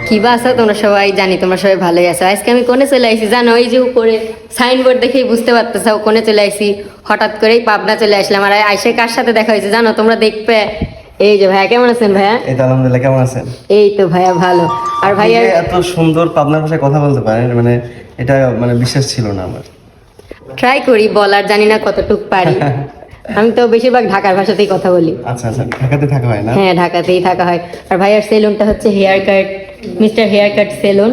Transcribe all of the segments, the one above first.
কি বা আছো তোমরা সবাই? জানি তোমরা সবাই ভালোই আছো। আজকে আমি কোনে চলে আইছি জানো? ওই যে উপরে সাইনবোর্ড দেখেই বুঝতে পারতেছো কোনে চলে আইছি। হঠাৎ করেই পাবনা চলে আসলাম। আর আইসে কার সাথে দেখা হয়েছে জানো? তোমরা দেখবে। এই যে ভাইয়া, কেমন আছেন ভাইয়া? এই তো আলহামদুলিল্লাহ, কেমন আছেন? এই তো ভাইয়া ভালো। আর ভাইয়া এত সুন্দর পাবনার ভাষায় কথা বলতে পারেন, মানে এটা মানে বিশ্বাস ছিল না আমার। ট্রাই করি বলার, জানি না কতটুক পারি। আমি তো বেশিরভাগ ঢাকার ভাষাতেই কথা বলি। আচ্ছা আচ্ছা, ঢাকাতে থাকা হয় না? হ্যাঁ, ঢাকাতেই থাকা হয়। আর ভাইয়ার সেলুনটা হচ্ছে hair cut, mister hair cut salon,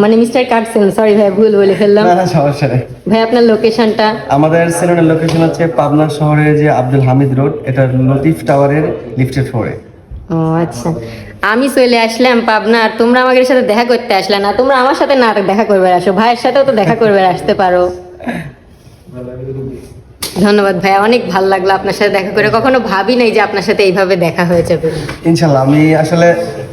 মানে মিস্টার কাট সেলুন। সরি ভাই, ভুল বলে ফেললাম। না না, সমস্যা নেই। ভাই আপনার লোকেশনটা? আমাদের সেলুনের লোকেশন হচ্ছে পাবনা শহরের যে আব্দুল হামিদ রোড, এটা লতিফ টাওয়ারের লিফটের ফ্লোরে। ও আচ্ছা, আমি চলে আসলাম পাবনা। আর তোমরা আমাদের সাথে দেখা করতে আসলে না, তোমরা আমার সাথে না দেখা করবে আসো, ভাইয়ের সাথেও তো দেখা করবে আসতে পারো। ধন্যবাদ ভাইয়া, অনেক ভালো লাগলো আপনার সাথে দেখা করে। কখনো ভাবি নাই যে আপনার সাথে এইভাবে দেখা হয়ে যাবে। ইনশাল্লাহ, আমি আসলে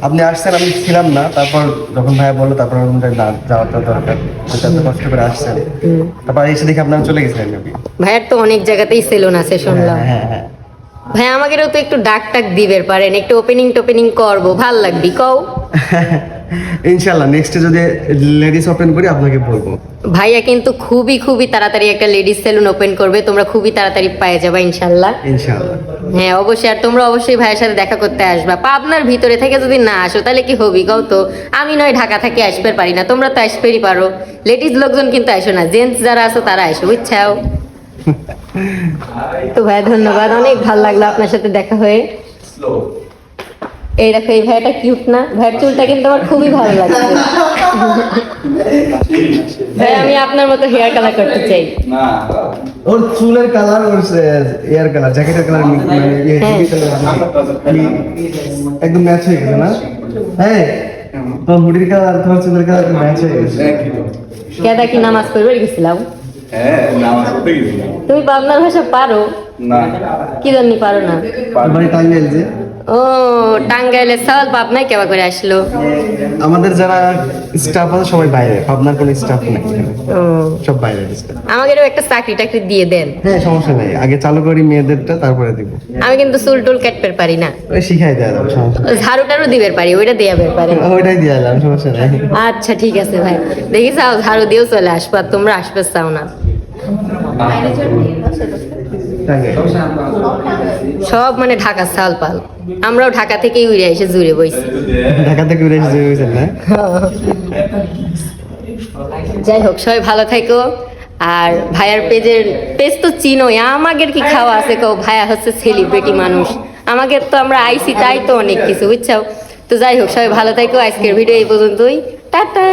আপনি আসছেন, আমি ছিলাম না, তারপর যখন ভাইয়া বললো তারপর না, যাওয়াটা দরকার, এত কষ্ট করে আসছেন। তারপর এসে দেখে আপনারা চলে গেছিলেন নাকি? ভাইয়ার তো অনেক জায়গাতেই সেলুন আছে শুনলাম। হ্যাঁ হ্যাঁ। ভাই আমাকেও তো একটু ডাক টাক দিবের পারেন, একটু ওপেনিং করবো, ভাল লাগবি কও। ইনশাল্লাহ নেক্সটে যদি লেডিস ওপেন করি আপনাকে বলবো। ভাইয়া কিন্তু খুবই খুবই তাড়াতাড়ি একটা লেডিস সেলুন ওপেন করবে, তোমরা খুবই তাড়াতাড়ি পেয়ে যাবে ইনশাল্লাহ। ইনশাল্লাহ। হ্যাঁ অবশ্যই। আর তোমরা অবশ্যই ভাইয়ের সাথে দেখা করতে আসবা। পাবনার ভিতরে থেকে যদি না আসো তাহলে কি হবি কও তো? আমি নয় ঢাকা থেকে আসতে পারি না, তোমরা তো আসতেই পারো। লেডিস লোকজন কিন্তু আসো না, জেন্টস যারা আছো তারা আসো, বুঝছাও? তো ভাইয়া ধন্যবাদ, অনেক ভালো লাগলো আপনার সাথে দেখা হয়ে। এই দেখো, এই ভাইয়াটা কিউট না? ভাইয়ের চুলটা কিন্তু আমার খুবই ভালো লাগছে। ভাই আমি আপনার মতো হেয়ার কালার করতে চাই। ওর চুলের কালার, ওর এয়ার কালার, জ্যাকেটের কালার একদম ম্যাচ হয়ে গেছে না? হ্যাঁ, তোর হুডির কালার তোমার চুলের কালার ম্যাচ হয়ে গেছে। কেদা কি নামাজ পড়বে গেছিলাম? হ্যাঁ, নামাজ পড়তে গেছিলাম। তুমি পাবনার ভাষা পারো? না। কি জানি পারো না? বাড়ি টাঙ্গাইল যে। ও টাঙ্গাইলে, সাল পাবনায় কেবা করে আসলো? আমাদের যারা স্টাফ আছে সবাই বাইরে, পাবনার কোনো স্টাফ নেই এখানে। ও, সব বাইরে স্টাফ। আমাদেরও একটা চাকরি টাকরি দিয়ে দেন। হ্যাঁ সমস্যা নেই, আগে চালু করি মেয়েদেরটা, তারপরে দিব। আমি কিন্তু চুল টুল কাটতে পারি না। ওই শিখাই দেওয়া যাবে, সমস্যা নেই। ঝাড়ু টাড়ু দিবের পারি, ওইটা দিয়ে বের পারি। ওইটাই দিয়ে এলাম, সমস্যা নেই। আচ্ছা ঠিক আছে ভাই, দেখি চাও ঝাড়ু দিয়েও চলে আসবো, আর তোমরা আসবে চাও না। টাঙ্গাইল। সব মানে ঢাকা চাল পাল, আমরাও ঢাকা থেকেই উড়ে এসে জুড়ে বইছি। ঢাকা থেকে উড়ে এসে হয়েছেন না? যাই হোক, সবাই ভালো থাকো। আর ভাইয়ার পেজ তো চিনোই, আমাদের কি খাওয়া আছে কও? ভাইয়া হচ্ছে সেলিব্রিটি মানুষ, আমাকে তো আমরা আইসি তাই তো অনেক কিছু, বুঝছো? তো যাই হোক, সবাই ভালো থাকো। আজকের ভিডিও এই পর্যন্তই, টাটা।